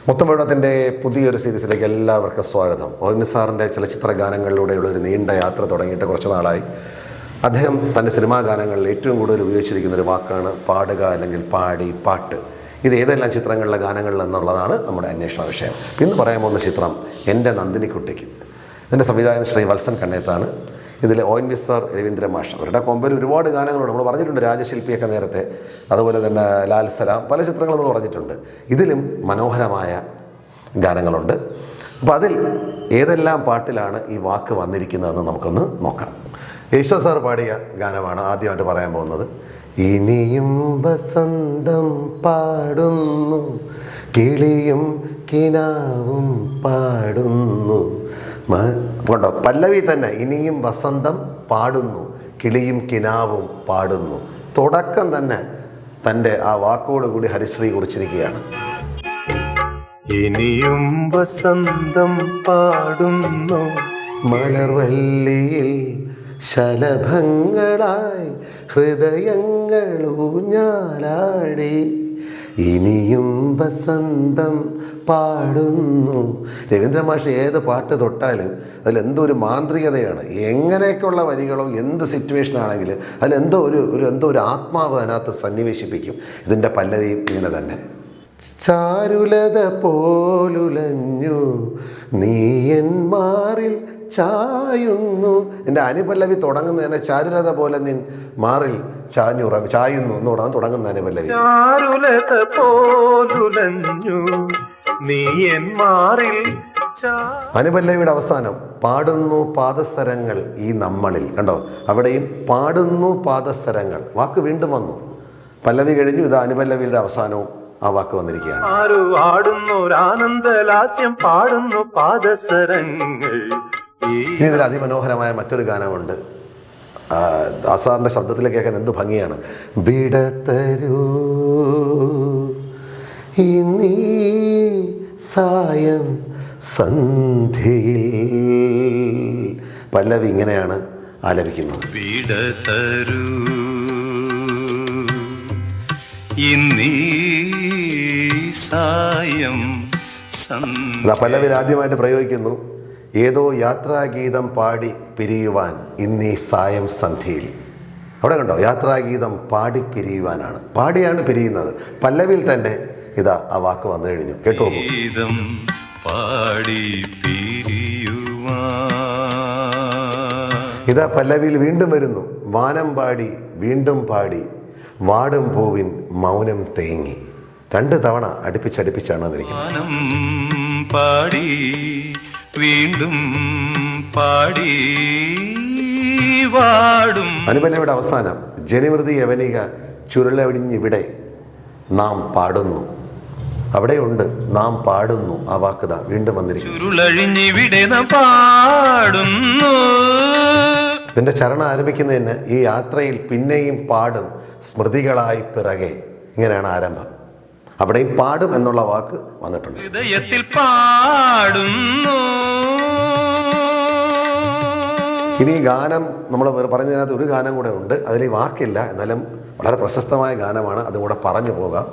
മുത്തമ്പഴത്തിൻ്റെ പുതിയൊരു സീരീസിലേക്ക് എല്ലാവർക്കും സ്വാഗതം. ഓഗ്നി സാറിൻ്റെ ചലച്ചിത്ര ഗാനങ്ങളിലൂടെയുള്ള ഒരു നീണ്ട യാത്ര തുടങ്ങിയിട്ട് കുറച്ച് നാളായി. അദ്ദേഹം തൻ്റെ സിനിമാ ഗാനങ്ങളിൽ ഏറ്റവും കൂടുതൽ ഉപയോഗിച്ചിരിക്കുന്നൊരു വാക്കാണ് പാടുക, അല്ലെങ്കിൽ പാടി, പാട്ട്. ഇത് ഏതെല്ലാം ചിത്രങ്ങളിലെ ഗാനങ്ങളിൽ എന്നുള്ളതാണ് നമ്മുടെ അന്വേഷണ വിഷയം. ഇന്ന് പറയാൻ പോകുന്ന ചിത്രം എൻ്റെ നന്ദിനിക്കുട്ടിക്ക്. ഇതിൻ്റെ സംവിധായകൻ ശ്രീ വത്സൻ കണ്ണേത്താണ്. ഇതിൽ ഓഗ്നി സാർ, രവീന്ദ്ര മാഷ്, അവരുടെ കൊമ്പിൽ ഒരുപാട് ഗാനങ്ങളുണ്ട്. നമ്മൾ പറഞ്ഞിട്ടുണ്ട് രാജശില്പിയൊക്കെ നേരത്തെ, അതുപോലെ തന്നെ ലാൽ സലാം, പല ചിത്രങ്ങളും നമ്മൾ പറഞ്ഞിട്ടുണ്ട്. ഇതിലും മനോഹരമായ ഗാനങ്ങളുണ്ട്. അപ്പോൾ അതിൽ ഏതെല്ലാം പാട്ടിലാണ് ഈ വാക്ക് വന്നിരിക്കുന്നതെന്ന് നമുക്കൊന്ന് നോക്കാം. യേശുദാസ് സാർ പാടിയ ഗാനമാണ് ആദ്യമായിട്ട് പറയാൻ പോകുന്നത്. ഇനിയും വസന്തം പാടുന്നു, കിളിയും കിനാവും പാടുന്നു. കൊണ്ടോ പല്ലവി തന്നെ ഇനിയും വസന്തം പാടുന്നു, കിളിയും കിനാവും പാടുന്നു. തുടക്കം തന്നെ തൻ്റെ ആ വാക്കോടുകൂടി ഹരിശ്രീ കുറിച്ചിരിക്കുകയാണ്. ഇനിയും വസന്തം പാടുന്നു, മലർവല്ലിയിൽ ശലഭങ്ങളായി ഹൃദയങ്ങളൂഞ്ഞാലാടി, ഇനിയും വസന്തം പാടുന്നു. രവീന്ദ്ര മാഷ് ഏത് പാട്ട് തൊട്ടാലും അതിലെന്തോ ഒരു മാന്ത്രികതയാണ്. എങ്ങനെയൊക്കെയുള്ള വരികളോ എന്ത് സിറ്റുവേഷനാണെങ്കിലും അതിലെന്തോ ഒരു ആത്മാവ് അതിനകത്ത് സന്നിവേശിപ്പിക്കും. ഇതിൻ്റെ പല്ലവി ഇങ്ങനെ തന്നെ. ചാരുലത പോലുലഞ്ഞു നീയൻ മാറിൽ ചായുന്നു. എൻ്റെ അനുപല്ലവി തുടങ്ങുന്നതിനെ ചാരുലത പോലെ നിൻ മാറിൽ ചായുന്നു എന്നോടാണ് തുടങ്ങുന്ന അനുപല്ലവി. ചാരുലത പോലുലഞ്ഞു നീയൻ മാറിൽ. അനുപല്ലവിയുടെ അവസാനം പാടുന്നു പാദസരങ്ങൾ ഈ നമ്മളിൽ. കണ്ടോ, അവിടെയും പാടുന്നു പാദസരങ്ങൾ വാക്ക് വീണ്ടും വന്നു. പല്ലവി കഴിഞ്ഞു, ഇത് അനുപല്ലവിയുടെ അവസാനവും ആ വാക്ക് വന്നിരിക്കുകയാണ്. ആനന്ദലാസ്യം പാടുന്നു പാദസരങ്ങൾ. ഇനി ഇതിൽ അതിമനോഹരമായ മറ്റൊരു ഗാനമുണ്ട്. ദാസാറിൻ്റെ ശബ്ദത്തിൽ കേൾക്കാൻ എന്ത് ഭംഗിയാണ്. വിടതരൂ ഇന്നീ സായം സന്ധ്യയിൽ. പല്ലവി ഇങ്ങനെയാണ് ആലപിക്കുന്നത്. വിടതരൂ ഇന്നീ സായം. പല്ലവിൽ ആദ്യമായിട്ട് പ്രയോഗിക്കുന്നു. ഏതോ യാത്രാഗീതം പാടി പിരിയുവാൻ ഇന്നീ സായം സന്ധ്യയിൽ. അവിടെ കണ്ടോ, യാത്രാഗീതം പാടി പിരിയുവാനാണ്, പാടിയാണ് പിരിയുന്നത്. പല്ലവിയിൽ തന്നെ ഇതാ ആ വാക്ക് വന്നു കഴിഞ്ഞു. കേട്ടോ, ഗീതം പാടി പിരിയുവാൻ. ഇതാ പല്ലവിയിൽ വീണ്ടും വരുന്നു. വാനം പാടി വീണ്ടും പാടി, വാടും പൂവിൻ മൗനം തേങ്ങി. 2 തവണ അടുപ്പിച്ചടുപ്പിച്ചാണ് അതിരിക്കുന്നത്. വാനം പാടി വീണ്ടും പാടി വാടും. അനുപല്ലവിയുടെ അവസാനം ജനിമൃതി യവനിക ചുരുളടിഞ്ഞിവിടെ നാം പാടുന്നു. അവിടെയുണ്ട് നാം പാടുന്നു. ആ വാക്കുത വീണ്ടും വന്നിരിക്കുന്നു. ചുരുളഴിഞ്ഞിവിടെ നാം പാടുന്നു. ഇതിൻ്റെ ചരണം ആരംഭിക്കുന്നതിന് ഈ യാത്രയിൽ പിന്നെയും പാടും സ്മൃതികളായി പിറകെ, ഇങ്ങനെയാണ് ആരംഭം. അവിടെയും പാടും എന്നുള്ള വാക്ക് വന്നിട്ടുണ്ട്. ഹൃദയത്തിൽ പാടുന്നു. ഇനി ഈ ഗാനം നമ്മൾ പറഞ്ഞതിനകത്ത് ഒരു ഗാനം കൂടെ ഉണ്ട്. അതിൽ ഈ വാക്കില്ല, എന്നാലും വളരെ പ്രശസ്തമായ ഗാനമാണ്. അതും കൂടെ പറഞ്ഞു പോകാം.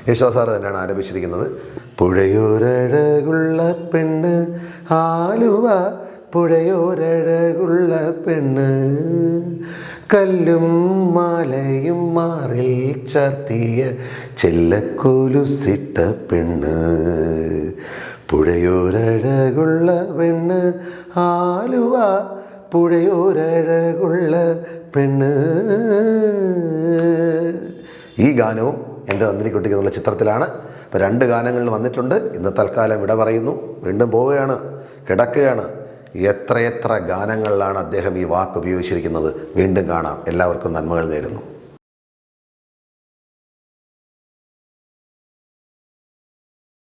യേശുദാസ് സാർ തന്നെയാണ് ആരംഭിച്ചിരിക്കുന്നത്. പുഴയോരഴകുള്ള പെണ്ണ് ആലുവ, പുഴയോരഴകുള്ള പെണ്ണ്, കല്ലും മാലയും മാറിൽ ചാർത്തിയ ചെല്ലക്കൊലുസിട്ട പെണ്ണ്. പുഴയോരഴകുള്ള പെണ്ണ് ആലുവ, പുഴയോരഴകുള്ള പെണ്ണ്. ഈ ഗാനവും എൻ്റെ നന്ദിനിക്കുട്ടിക്ക് എന്നുള്ള ചിത്രത്തിലാണ്. ഇപ്പോൾ 2 ഗാനങ്ങളിൽ വന്നിട്ടുണ്ട്. ഇന്ന് തൽക്കാലം വിട പറയുന്നു. വീണ്ടും പോവുകയാണ്, കിടക്കുകയാണ്. എത്രയെത്ര ഗാനങ്ങളിലാണ് അദ്ദേഹം ഈ വാക്ക് ഉപയോഗിച്ചിരിക്കുന്നത്. വീണ്ടും കാണാം. എല്ലാവർക്കും നന്മകൾ നേരുന്നു.